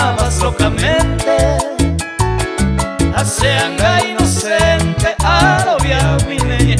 amabas locamente, haceanga inocente a lo viamine.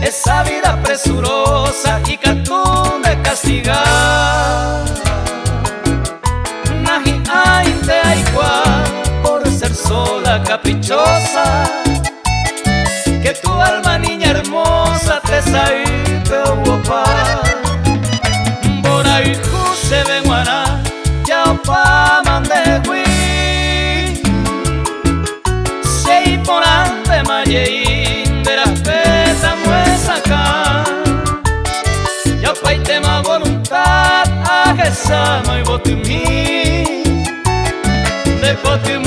Esa vida presurosa y catún de castigar. Naji ainte aigua por ser sola caprichosa, que tu alma niña hermosa te saíte guapa. Por ahí se ven guaná, ya pa mandegui, se por ande mayeín de la peta muesaca. Ya pa' tema voluntad a que sama y botumí de botumí.